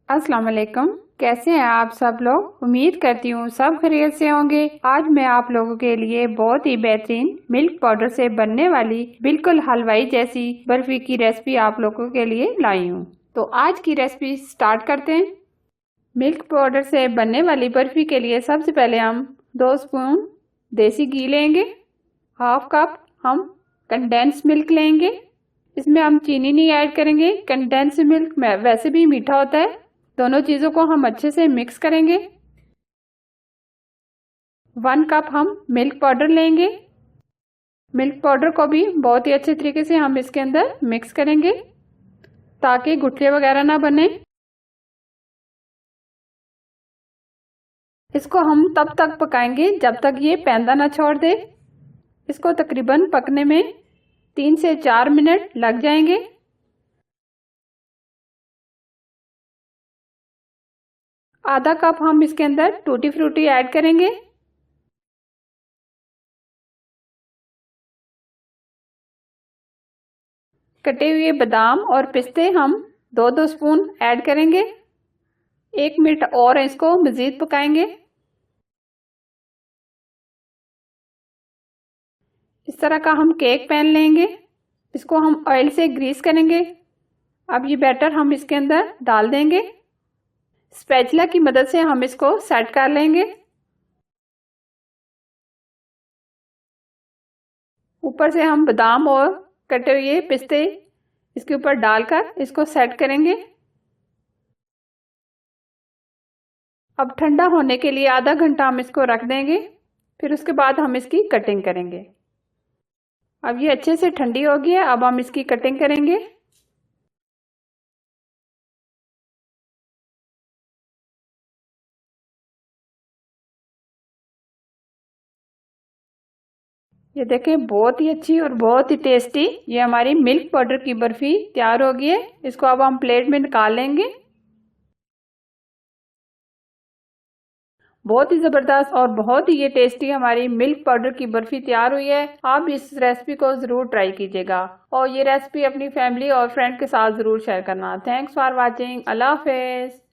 अस्सलाम वालेकुम। कैसे हैं आप सब लोग? उम्मीद करती हूँ सब खैरियत से होंगे। आज मैं आप लोगों के लिए बहुत ही बेहतरीन मिल्क पाउडर से बनने वाली बिल्कुल हलवाई जैसी बर्फी की रेसिपी आप लोगों के लिए लाई हूँ। तो आज की रेसिपी स्टार्ट करते हैं। मिल्क पाउडर से बनने वाली बर्फी के लिए सबसे पहले हम 2 स्पून देसी घी लेंगे। हाफ कप हम कंडेंस मिल्क लेंगे। इसमें हम चीनी नहीं ऐड करेंगे। कंडेंस मिल्क में वैसे भी मीठा होता है। दोनों चीज़ों को हम अच्छे से मिक्स करेंगे। 1 कप हम मिल्क पाउडर लेंगे। मिल्क पाउडर को भी बहुत ही अच्छे तरीके से हम इसके अंदर मिक्स करेंगे ताकि गुठलियाँ वगैरह ना बने। इसको हम तब तक पकाएंगे जब तक ये पैंदा ना छोड़ दे। इसको तकरीबन पकने में 3 से 4 मिनट लग जाएंगे। आधा कप हम इसके अंदर टूटी फ्रूटी ऐड करेंगे। कटे हुए बादाम और पिस्ते हम 2-2 स्पून ऐड करेंगे। 1 मिनट और इसको मज़ीद पकाएंगे। इस तरह का हम केक पैन लेंगे। इसको हम ऑयल से ग्रीस करेंगे। अब ये बैटर हम इसके अंदर डाल देंगे। स्पैचुला की मदद से हम इसको सेट कर लेंगे। ऊपर से हम बादाम और कटे हुए पिस्ते इसके ऊपर डालकर इसको सेट करेंगे। अब ठंडा होने के लिए आधा घंटा हम इसको रख देंगे। फिर उसके बाद हम इसकी कटिंग करेंगे। अब ये अच्छे से ठंडी हो गई है। अब हम इसकी कटिंग करेंगे। ये देखें, बहुत ही अच्छी और बहुत ही टेस्टी ये हमारी मिल्क पाउडर की बर्फी तैयार हो गई है। इसको अब हम प्लेट में निकाल लेंगे। बहुत ही ज़बरदस्त और बहुत ही ये टेस्टी हमारी मिल्क पाउडर की बर्फी तैयार हुई है। आप इस रेसिपी को ज़रूर ट्राई कीजिएगा और ये रेसिपी अपनी फैमिली और फ्रेंड के साथ ज़रूर शेयर करना। Thanks for watching. अल्लाह हाफिज़।